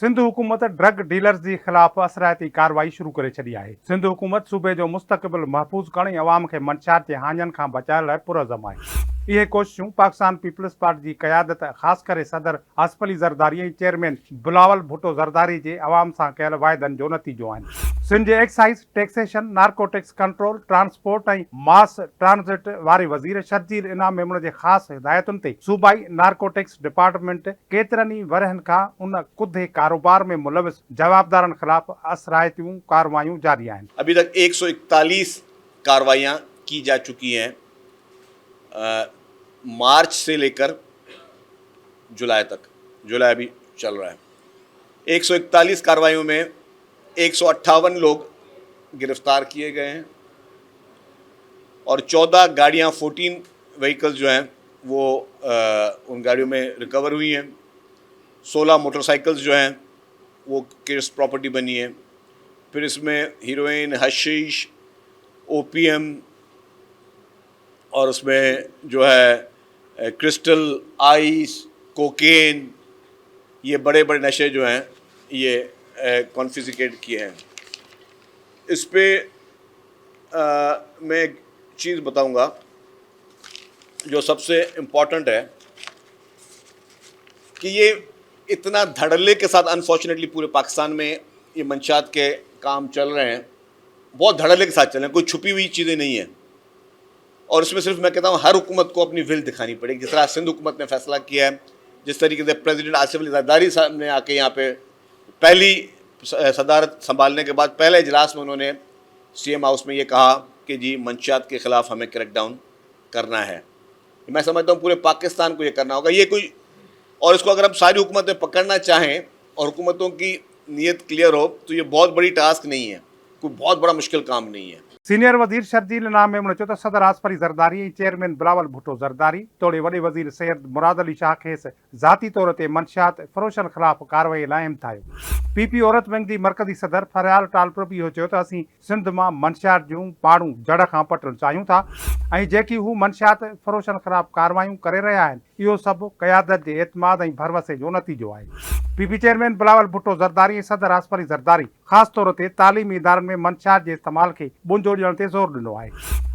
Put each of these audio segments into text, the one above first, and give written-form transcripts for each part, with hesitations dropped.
सिंध हुकूमत drug dealers के खिलाफ असरायती कार्रवाई शुरू करे छड़ी है। सिंध हुकूमत सूबे जो मुस्तक़बिल महफूज़ करण अवाम के मंशात के हानियन खां बचाइण लाइ पुरज़म आहे। ये कोशिशूं पाकिस्तान पीपल्स पार्टी की क़यादत ख़ास करे सदर आसफली ज़रदारी ऐं चेयरमैन बिलावल भुट्टो ज़रदारी के अवाम सां कयल वाइदनि जो नतीजो आहिनि। सिंध जे excise taxation narcotics control transport ऐं मास ट्रांजिट वारे वज़ीर शर्जील इनाम मेमून जे ख़ासि हिदायतुनि ते सूबाई नार्कोटिक्स डिपार्टमेंट केतिरनि ई वरहनि खां उन कुधे कारोबार में मुलविस जवाबदारनि ख़िलाफ़ असरायतियूं कार्रवाइयूं जारी आहिनि। अभी तक 141 कार्रवाइयाँ की जा चुकी हैं मार्च से लेकर जुलाई तक। जुलाई अभी चल रहा है। 141 कार्रवाइयों में 158 लोग गिरफ्तार किए गए हैं और 14 गाड़ियां 14 व्हीकल्स जो हैं वो उन गाड़ियों में रिकवर हुई हैं। 16 मोटरसाइकिल्स जो हैं वो केस प्रॉपर्टी बनी है। फिर इसमें हीरोइन, हशीश, ओपीएम और उसमें जो है क्रिस्टल, आइस, कोकेन, ये बड़े बड़े नशे जो हैं ये कॉन्फिस्केट किए हैं। इस पे मैं एक चीज़ बताऊंगा जो सबसे इम्पॉर्टेंट है कि ये इतना धड़ल्ले के साथ अनफॉर्चुनेटली पूरे पाकिस्तान में ये मंशात के काम चल रहे हैं, बहुत धड़ल्ले के साथ चल रहे हैं, कोई छुपी हुई चीज़ें नहीं हैं। और इसमें सिर्फ मैं कहता हूँ हर हुकूमत को अपनी विल दिखानी पड़ेगी। जिस तरह सिंध हुकूमत ने फैसला किया है, जिस तरीके से प्रेसिडेंट आसिफ अली ज़रदारी साहब ने आके यहाँ पे पहली सदारत संभालने के बाद पहले इजलास में उन्होंने सीएम हाउस में ये कहा कि जी मंशियात के ख़िलाफ़ हमें क्रैकडाउन करना है। मैं समझता हूँ पूरे पाकिस्तान को ये करना होगा। ये कोई और इसको अगर हम सारी हुकूमतें पकड़ना चाहें और हुकूमतों की नीयत क्लियर हो तो ये बहुत बड़ी टास्क नहीं है, कोई बहुत बड़ा मुश्किल काम नहीं है। सीनियर वज़ीर शर्जील इनाम मेमून चयो त सदर आसफली ज़रदारी ऐं चेयरमैन बिलावल भुट्टो ज़रदारी तोड़े वॾे वज़ीर सैयद मुराद अली शाह खेसि ज़ाती तौर ते मंशियात फ़रोशनि ख़िलाफ़ कार्रवाई लाइ हिमथायो। पीपी औरत बैंक जी मरकज़ी सदर फरियाल टालपुर इहो चयो त असीं सिंध मां मंशियात जूं पाड़ूं जड़ खां पटणु चाहियूं था ऐं जेकी हू मंशियात फ़रोशनि ख़िलाफ़ कार्रवाइयूं करे रहिया आहिनि इहो सभु क़यादत जे एतमाद ऐं भरवसे जो नतीजो आहे। पीपी चेयरमैन बिलावल भुट्टो ज़रदारी ऐं सदर आसफली ज़रदारी ख़ासि तौर ते तालीमी इदारनि में मंशियात जे इस्तेमाल खे बुंजो ॾियण ते ज़ोर ॾिनो आहे।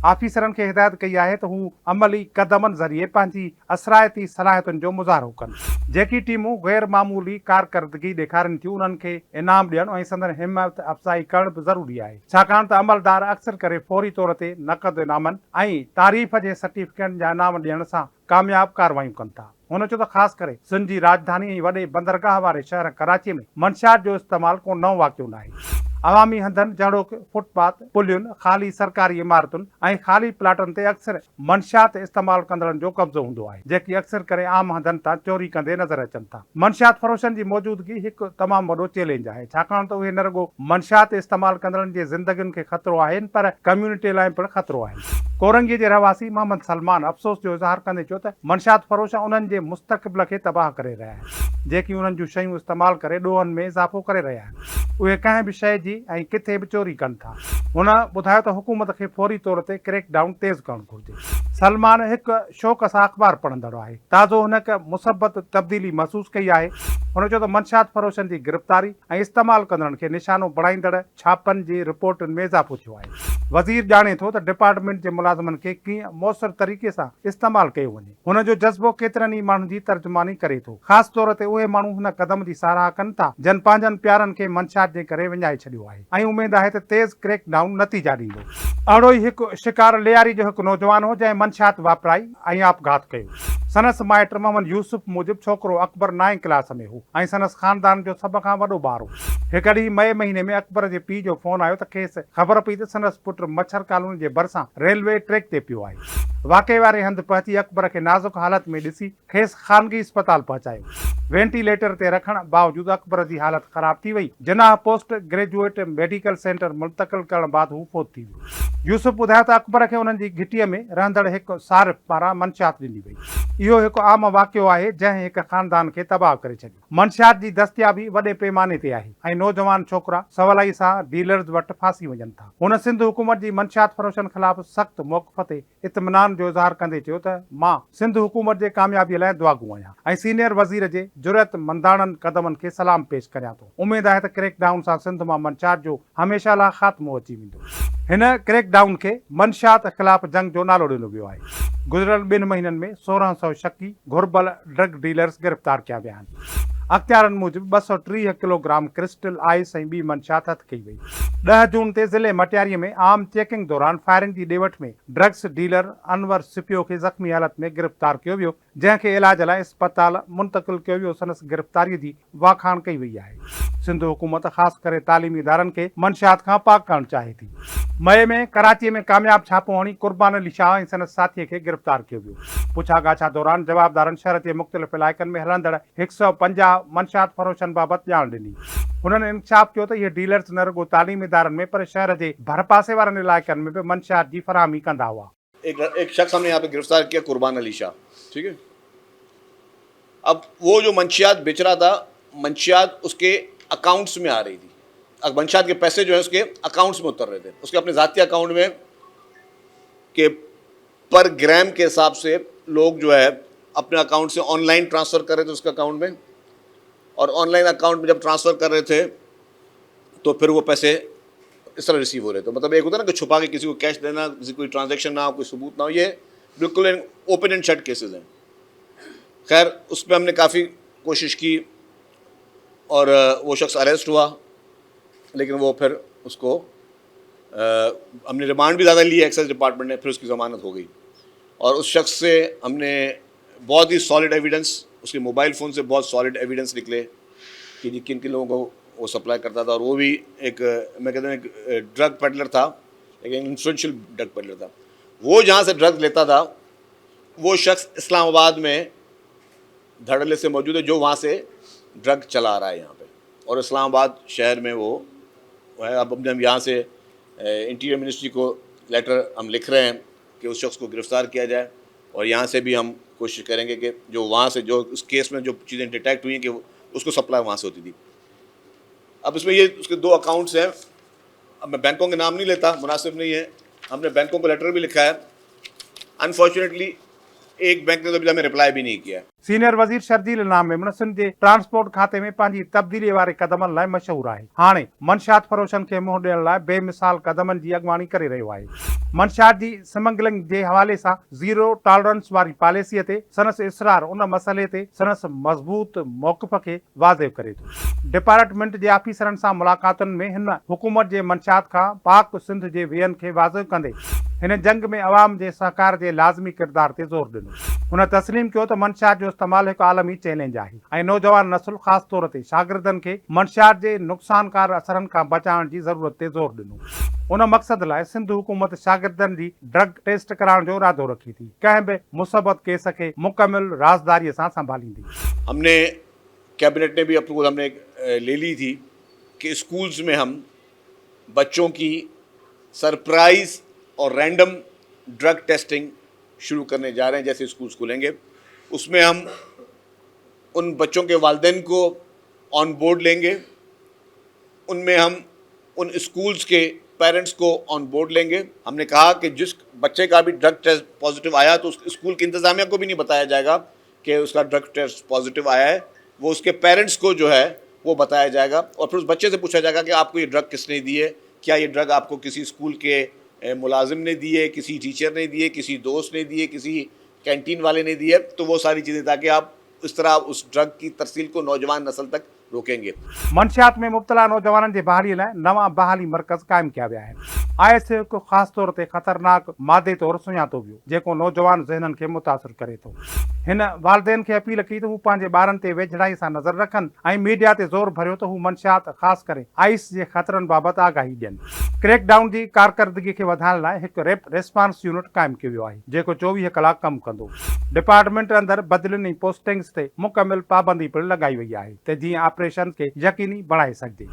ऑफिसरनि खे हिदायत कई आहे त हू अमली क़दमनि ज़रिए पंहिंजी असरायती सलाहियतुनि जो मुज़ाहिरो कनि। जेकी टीमूं गैर मामूली कारकर्दगी ॾेखारनि थियूं उन्हनि खे इनाम ॾियणु ऐं संदन हिम्मत अफ़ज़ाई करणु बि ज़रूरी आहे, छाकाणि त अमलदार अक्सर करे फौरी तौर ते नक़द इनामनि ऐं तारीफ़ जे सर्टिफिकेटनि जा इनाम ॾियण सां कामयाब कार्रवाइयूं कनि था। हुन चयो त ख़ासि करे सिंध जी राजधानी ऐं वॾे बंदरगाह वारे शहर कराची में मंशियात जो इस्तेमालु को नओं वाक़ियो न आहे। अवामी हंधनि जहिड़ोकि फुटपाथ, पुलियुनि, ख़ाली सरकारी इमारतुनि ऐं ख़ाली प्लाटनि ते अक्सर मंशियात इस्तेमालु कंदड़नि जो कब्ज़ो हूंदो आहे, जेकी अक्सर करे आम हंधनि तां चोरी कंदे नज़र अचनि था। मंशियात फ़रोशनि जी मौजूदगी हिकु तमामु वॾो चैलेंज आहे, छाकाणि त उहे न रुॻो मंशियात इस्तेमालु कंदड़नि जे ज़िंदगियुनि खे ख़तरो आहिनि पर कम्यूनिटी लाइ पिणु ख़तरो आहे। कोरंगी जे रहवासी मोहम्मद सलमान अफ़सोस जो इज़हार कंदे चयो त मंशियात फ़रोश उन्हनि जे मुस्तक़बिल खे तबाह करे रहिया आहिनि, जेकी उन्हनि जूं शयूं इस्तेमालु करे ॾोहनि में इज़ाफ़ो करे रहिया आहिनि। उहे कंहिं बि शइ जी ऐं किथे बि चोरी कनि था। हुन ॿुधायो त हुकूमत खे फौरी तौर ते क्रैकडाउन तेज़ करणु घुरिजे। सलमान हिकु शौक़ सां अख़बार पढ़ंदड़ आहे। ताज़ो हुन हिकु मुसबत तब्दीली महसूसु कई आहे। हुन चयो त मंशियात फ़रोशनि जी गिरफ़्तारी ऐं इस्तेमालु कंदड़नि खे निशानो बणाईंदड़ छापनि जी रिपोर्टुनि में इज़ाफ़ो थियो आहे। वज़ीर ॼाणे थो त डिपार्टमेंट जे मुलाज़िमनि खे कीअं मौसर तरीक़े सां इस्तेमालु कयो वञे। हुन जो जज़्बो केतिरनि ई माण्हुनि जी तर्जुमानी करे थो, ख़ासि तौर ते उहे माण्हू हुन क़दम जी साराह कनि था जन पंहिंजनि प्यारनि खे मंशियात जे करे विञाए छॾियो आहे ऐं उमेद आहे त तेज़ क्रैकडाउन नतीजा ॾींदो। अहिड़ो ई हिकु शिकार लियारी जो हिकु नौजवान हो जंहिं मंशियात वापराई ऐं आपघात कयो। सनस माइट मोहम्मद यूसुफ मूजिबि छोकिरो अकबर 9 क्लास में हो ऐं सनस ख़ानदान जो सभ खां वॾो ॿार हो। हिकु ॾींहुं मई महीने में अकबर जे पीउ जो फ़ोन आयो त खेसि ख़बर पई त सनस पुटु मच्छर कॉलोनी जे भरिसां रेलवे ट्रैक ते पियो आहे। वाक़े वारे हंधि पहुची अकबर खे नाज़ुक हालत में ॾिसी खेसि ख़ानगी अस्पताल पहुचायो। वेंटिलेटर ते रखण बावजूदि अकबर जी हालत ख़राब थी वई। जनाह पोस्ट ग्रेजुएट मेडिकल सेंटर मुंतकिल करण बाद हू फोत थी वियो। यूसुफ ॿुधायो त अकबर खे उन्हनि जी घिटीअ में रहंदड़ हिकु सारिफ पारां मंशियात ॾिनी वई। इहो हिकु आम वाक़ियो आहे जंहिं हिकु ख़ानदान खे तबाह करे छॾियो। मंशियात जी दस्तियाबी वॾे पैमाने ते आहे ऐं नौजवान छोकिरा सवलाई सां डीलर्स वटि फासी वञनि था। हुन सिंध हुकूमत जी मंशियात फरोशन ख़िलाफ़ सख़्तु मौक़िफ़ ते इत्मिनान जो इज़हार कंदे चयो त मां सिंध हुकूमत जे कामयाबीअ लाइ दुआगू आहियां ऐं सीनियर वज़ीर जे जुरत मंदाणनि क़दमनि खे सलाम पेश करियां थो। उमेद आहे त क्रैकडाउन सां सिंध मां मंशियात जो हमेशह लाइ ख़ात्मो अची वेंदो। हिन क्रैकडाउन खे मंशियात ख़िलाफ़ जंग जो नालो ॾिनो वियो आहे। गुज़िरियल 2 महीननि में 1600 शकी घुर्बल ड्रग डीलर्स गिरफ़्तार कया विया आहिनि। अख़्तियारनि मूजिबि 230 किलोग्राम क्रिस्टल आइस ऐं ॿी मंशियात हथ कई वई। 10 जून ते ज़िले मटियारीअ में आम चेकिंग दौरान फायरिंग जी ॾे वठि में ड्रग्स डीलर अनवर सिपियो खे ज़ख़्मी हालत में गिरफ़्तार कयो वियो, जंहिंखे इलाज लाइ इस्पताल मुंतक़िल कयो वियो। संदसि गिरफ़्तारीअ जी वाखाण कई वई आहे। सिंध हुकूमत ख़ासि करे तालीमी इदारनि खे मंशियात खां पाक करणु चाहे थी। मई में कराचीअ में कामयाब छापो हणी कुर्बान अली शाह ऐं संदसि साथीअ खे गिरफ़्तार कयो वियो। पुछा गाछा दौरान जवाबदारनि शहर जे मुख़्तलिफ़ इलाइक़नि में हलंदड़ 150 मंशियात फरोशन बाबति ॼाण ॾिनी। हुननि इंकशाफ कयो त इहे डीलर्स न रुॻो तालीमी इदारनि में पर शहर जे भरपासे वारनि इलाइक़नि में बि मंशियात जी फराहमी कंदा हुआ। एक शख्स हमने यहाँ पे गिरफ्तार किया, कुर्बान अली शाह। ठीक है, अब वो जो मंशियात बेच रहा था, मंशियात उसके अकाउंट्स में आ रही थी। अब मंशियात के पैसे जो है उसके अकाउंट्स में उतर रहे थे, उसके अपने ज़ाती अकाउंट में के पर ग्राम के हिसाब से लोग जो है अपने अकाउंट से ऑनलाइन ट्रांसफ़र कर रहे थे उसके अकाउंट में, और ऑनलाइन अकाउंट में जब ट्रांसफ़र कर रहे थे तो फिर वो पैसे इस तरह रिसीव हो रहे थे। मतलब एक होता है ना कि छुपा के किसी को कैश देना, किसी कोई ट्रांजैक्शन ना हो, कोई सबूत ना हो, ये बिल्कुल ओपन एंड शट केसेस हैं। खैर उस पर हमने काफ़ी कोशिश की और वो शख्स अरेस्ट हुआ, लेकिन वो फिर उसको हमने रिमांड भी ज़्यादा लिया एक्साइज डिपार्टमेंट ने, फिर उसकी ज़मानत हो गई। और उस शख्स से हमने बहुत ही सॉलिड एविडेंस, उसके मोबाइल फ़ोन से बहुत सॉलिड एविडेंस निकले कि किन किन लोगों को वो सप्लाई करता था। और वो भी एक, मैं कहता हूँ, एक ड्रग पेडलर था, एक इन्फ्लुएंशियल ड्रग पेडलर था। वो जहाँ से ड्रग लेता था वो शख्स इस्लामाबाद में धड़ल्ले से मौजूद है, जो वहाँ से ड्रग चला रहा है यहाँ पे। और इस्लामाबाद शहर में वो है। अब हम यहाँ से इंटीरियर मिनिस्ट्री को लेटर हम लिख रहे हैं कि उस शख्स को गिरफ़्तार किया जाए, और यहाँ से भी हम कोशिश करेंगे कि जो वहाँ से, जो उस केस में जो चीज़ें डिटेक्ट हुई हैं कि उसको सप्लाई वहाँ से होती थी। अब इसमें ये उसके 2 अकाउंट्स हैं। अब मैं बैंकों के नाम नहीं लेता, मुनासिब नहीं है। हमने बैंकों को लेटर भी लिखा है। अनफॉर्चुनेटली एक बैंक ने तो अभी हमें रिप्लाई भी नहीं किया। सीनियर वज़ीर शर्जील इनाम मेमन सिंध जे ट्रांसपोर्ट खाते में पंहिंजी तब्दीली वारे क़दमनि लाइ मशहूरु आहे। हाणे मंशियात फरोशन खे मुंहुं ॾियण लाइ बेमिसाल क़दमनि जी अॻुवाणी करे रहियो आहे। मंशियात जी स्मगलिंग जे हवाले सां ज़ीरो टॉलरेंस वारी पॉलिसीअ ते संदसि इसरार उन मसइले ते संदसि मज़बूत मौक़िफ़ खे वाज़िह करे थो। डिपार्टमेंट जे ऑफिसरनि सां मुलाक़ातुनि में हिन हुकूमत जे मंशियात खां पाक सिंध जे वेयनि खे वाज़िह कंदे हिन जंग में अवाम जे सहकार जे लाज़मी किरदार ते ज़ोर ॾिनो। हुन तस्लीम कयो त मंशियात जो इस्तेमालु हिकु आलमी चैलेंज आहे ऐं नौजवान नसुल ख़ासि तौर ते शागिर्दनि खे मंशियात जे नुक़सानकार असरनि खां बचाइण जी ज़रूरत ते ज़ोर ॾिनो। उन मक़सद लाइ सिंध हुकूमत शागिर्दनि जी ड्रग टेस्ट कराइण जो इरादो रखी थी। कंहिं बि मुसबत केस खे मुकमिल राज़दारीअ सां संभालींदी। हमने कैबिनेट ने भी अप्रूवल हमने ले ली थी कि स्कूल्स में हम बच्चों की सरप्राइज़ और रैंडम ड्रग टेस्टिंग शुरू करने जा रहे हैं। जैसे स्कूल्स खुलेंगे उसमें हम उन बच्चों के वालिदैन को ऑन बोर्ड लेंगे, उनमें हम उन स्कूल्स के पेरेंट्स को ऑन बोर्ड लेंगे। हमने कहा कि जिस बच्चे का भी ड्रग टेस्ट पॉजिटिव आया तो उस स्कूल की इंतज़ामिया को भी नहीं बताया जाएगा कि उसका ड्रग टेस्ट पॉजिटिव आया है, वो उसके पेरेंट्स को जो है वो बताया जाएगा। और फिर उस बच्चे से पूछा जाएगा कि आपको ये ड्रग किसने दी है, क्या ये ड्रग आपको किसी स्कूल के मुलाजिम ने दी है, किसी टीचर ने दी है, किसी दोस्त ने दी है, किसी कैंटीन वाले ने दी है। तो वो सारी चीज़ें, ताकि आप इस तरह उस ड्रग की तरसील को नौजवान नस्ल तक रोकेंगे। मंशियात में मुब्तला नौजवाननि जे बहाली लाइ नवां बहाली मर्कज़ क़ाइमु कया विया आहिनि। आयस हिकु ख़ासि तौर ते ख़तरनाक मादे तौरु सुञातो वियो जेको नौजवान ज़हननि खे मुतासिर करे थो। हिन वालदेन खे अपील कई त हू पंहिंजे ॿारनि ते वेझड़ाई सां नज़र रखनि ऐं मीडिया ते ज़ोर भरियो त हू मंशियात ख़ासि करे आइस जे ख़तरनि बाबति आगाही ॾियनि। क्रैकडाउन जी कारकर्दगी खे वधाइण लाइ हिकु रैपिड रिस्पांस यूनिट क़ाइमु कयो वियो आहे जेको 24 कलाक कमु कंदो। डिपार्टमेंट अंदरि बदिलियुनि ऐं पोस्टिंग्स ते मुकमिल पाबंदी पिणु लॻाई वई आहे त जीअं ऑपरेशन खे यकीनी बणाए सघिजे।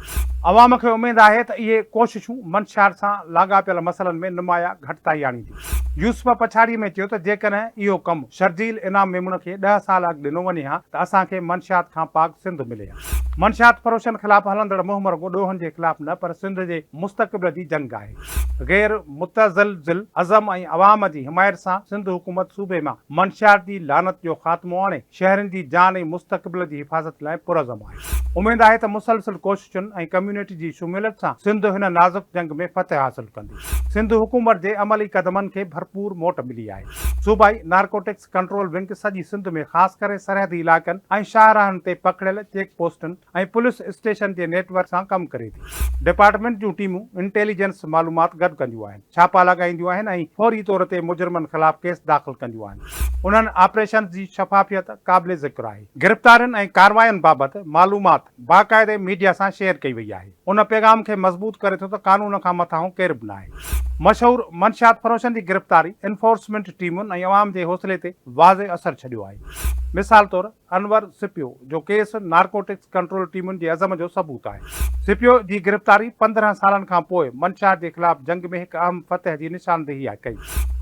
अवाम खे उमेद आहे त इहे कोशिशूं मंशियात सां लाॻापियल मसइलनि में नुमाया घटिताई आणींदियूं। यूसुफ पछाड़ीअ में चयो त जेकॾहिं इहो कमु शर्जील इनाम मेमुन खे 10 साल अॻु ॾिनो वञे हा त असांखे मंशियात खां पाक सिंध मिले हा। मंशियात फरोशन ख़िलाफ़ हलंदड़ मुहिम रुॻो ॾोहनि जे ख़िलाफ़ न पर सिंध जे मुस्तक़बिल जी जंग आहे। गैर मुतज़लज़िल अज़म ऐं अवाम जी हिमायत सां सिंध हुकूमत सूबे मां मंशियात जी लानत जो ख़ात्मो आणे शहरनि जी जान ऐं मुस्तक़बिल जी हिफ़ाज़त लाइ पुरज़म आहे। उमेद आहे त मुसलसिल कोशिशुनि ऐं कम्यूनिटी जी शुमूलियत सां सिंध हिन नाज़ुक जंग में फतह हासिल कंदी। सिंध हुकूमत जे अमली कदमनि खे भरपूर मोट मिली आहे। सूबाई नारकोटिक्स कंट्रोल विंग सॼी सिंध में ख़ासि करे सरहदी इलाइक़नि ऐं शाहराहनि ते पकड़ियल चेक पोस्टनि ऐं पुलिस स्टेशन जे नेटवर्क सां कमु करे थी। डिपार्टमेंट जूं टीमूं इंटेलिजेंस मालूमात गॾु कंदियूं आहिनि, छापा लॻाईंदियूं आहिनि ऐं फौरी तौर ते मुजरिमनि ख़िलाफ़ केस दाख़िल कंदियूं आहिनि। उन्हनि ऑपरेशन जी शफ़ाफ़ियत क़ाबिल ज़िक्र आहे। गिरफ़्तारियुनि ऐं कार्रवाइनि बाबति मालूमात बाक़ाइदे मीडिया सां शेयर कई वई आहे। उन पैगाम खे मज़बूत करे थो त कानून खां मथां केरु बि न आहे। मशहूर मंशियात फरोशन जी गिरफ़्तारी एनफोर्समेंट टीमुनि ऐं अवाम जे हौसले ते वाज़े असर छॾियो आहे। मिसाल तौरु अनवर सिपियो जो केस नारकोटिक्स कंट्रोल टीमुनि जे अज़म जो सबूत आहे। सिपियो जी गिरफ़्तारी 15 सालनि खां पोइ मंशियात जे ख़िलाफ़ जंग में हिकु अहम फतह जी निशानदेही कई।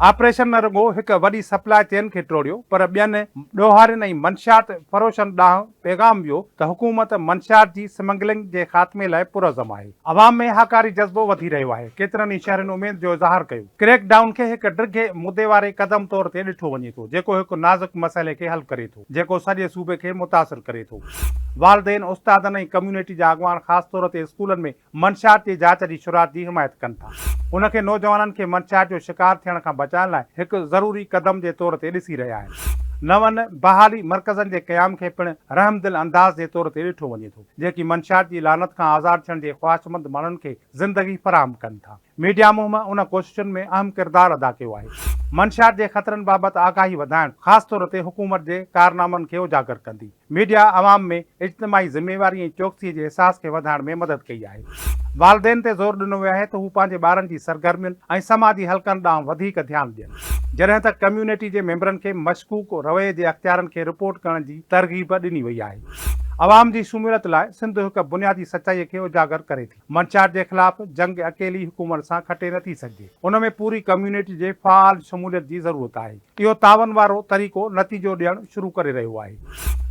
ऑपरेशन न रुॻो हिकु वॾी सप्लाई चेन खे टोड़ियो पर ॿियनि ॾोहारियुनि ऐं मंशियात फरोशन ॾांहुं पैगाम वियो त हुकूमत मंशियात जी स्मगलिंग जे ख़ात्मे लाइ पुरज़म आहे। अवाम में हाकारी जज़्बो वधी रहियो आहे। केतिरनि ई शहरनि उमेद जो इज़हार कयो। क्रैकडाउन खे हिकु ड्रिघे मुदे वारे क़दम तौर ते ॾिठो वञे थो जेको हिकु नाज़ुक मसइले खे हल करे थो जेको सॼे सूबे खे मुतासिर करे थो। वालदेन उस्तादनि ऐं कम्यूनिटी जा अॻवान ख़ासि तौर ते स्कूलनि में मंशियात जी जांच जी शुरूआत जी हिमायत कनि था। उनखे नौजवाननि खे मंशियात जो शिकार थियण खां बचाइण लाइ हिकु ज़रूरी क़दम जे तौर ते ॾिसी रहिया आहिनि। नवनि बहाली मर्कज़नि जे क़याम खे पिणु रहमदिल अंदाज़ जे तौर ते ॾिठो वञे थो जेकी मंशियात जी लानत खां आज़ादु थियण जे ख़्वाहिशमंद माण्हुनि खे ज़िंदगी फराहम कनि था। मीडिया मुहिम उन कोशिशुनि में अहम किरदारु अदा कयो आहे। मंशियात जे ख़तरनि बाबति आगाही वधाइण ख़ासि तौर ते हुकूमत जे कारनामनि खे उजागर कंदी। मीडिया अवाम में इज्तिमाही ज़िम्मेवारी ऐं चौकसीअ जे अहसास खे वधाइण में मदद कई आहे। वालदेन ते ज़ोर ॾिनो वियो आहे त हू पंहिंजे ॿारनि जी सरगर्मियुनि ऐं समाजी हलकनि ॾांहुं वधीक ध्यानु ॾियनि जॾहिं त कम्यूनिटी जे मेंबरनि खे मशकूक रवैये जे अख़्तियारनि खे रिपोर्ट करण जी तरग़ीब ॾिनी वई आहे। अवाम जी शमूलियत लाइ सिंध हिकु बुनियादी सचाईअ खे उजागर करे थी। मंशियात जे ख़िलाफ़ जंग अकेली हुकूमत सां खटे नथी सघिजे। उन में पूरी कम्यूनिटी जे फ़ाल शमूलियत जी ज़रूरत आहे। इहो तावन वारो तरीक़ो नतीजो ॾियणु शुरू करे रहियो आहे।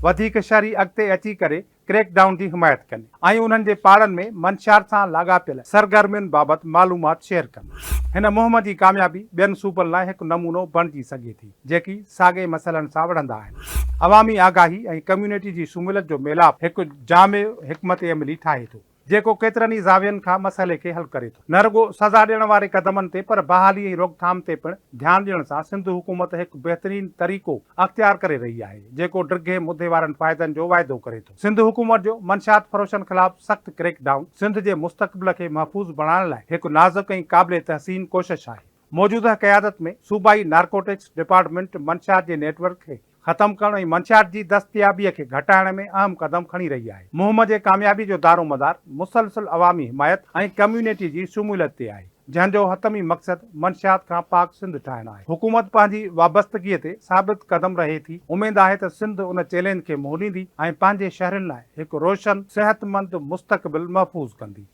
वधीक शहरी अॻिते अची करे क्रैकडाउन जी हिमायत कनि ऐं उन्हनि जे पाड़नि में मंशियात सां लाॻापियल सरगर्मियुनि बाबति मालूमात शेयर कनि। हिन मुहिम जी कामयाबी ॿियनि सूबनि लाइ हिकु नमूनो बणिजी सघे थी जेकी साॻे मसइलनि सां विढ़ंदा आहिनि। अवामी आगाही ऐं कम्यूनिटी जी शमूलियत जो मेलाप हिकु जामे हिकमत अमली ठाहे थो जेको केतिरनि ई ज़ावियनि खां मसइले खे हल करे थो। न रुॻो सज़ा ॾियण वारे क़दमनि ते पर बहाली ऐं रोकथाम ते पिणु ध्यानु ॾियण सां सिंध हुकूमत हिकु बहितरीनु तरीक़ो अख़्तियार करे रही आहे जेको ड्रिघे मुदे वारनि फ़ाइदनि जो वाइदो करे थो। सिंध हुकूमत जो मंशियात फरोशन ख़िलाफ़ सख़्त क्रैकडाउन सिंध जे मुस्तक़बिल खे महफ़ूज़ बणाइण लाइ हिकु नाज़ुक ऐं क़ाबिल तहसीन कोशिश आहे। मौजूदा क़यादत में सूबाई नारकोटिक्स डिपार्टमेंट मंशियात जे नेटवर्क खे ख़तमु करण ऐं मंशियात जी दस्तयाबीअ खे घटाइण में अहम क़दम खणी रही आहे। मुहिम जे कामयाबी जो दारोमदार मुसलसिल अवामी हिमायत ऐं कम्यूनिटी जी शमूलियत ते आहे जंहिंजो हतमी मक़सदु मंशियात खां पाक सिंध ठाहिणु आहे। हुकूमत पंहिंजी वाबस्तगीअ ते साबित क़दम रहे थी। उमेद आहे त सिंध उन चैलेंज खे मोड़ींदी ऐं पंहिंजे शहरनि लाइ हिकु रोशन सिहतमंद मुस्तक़बिल महफ़ूज़ कंदी।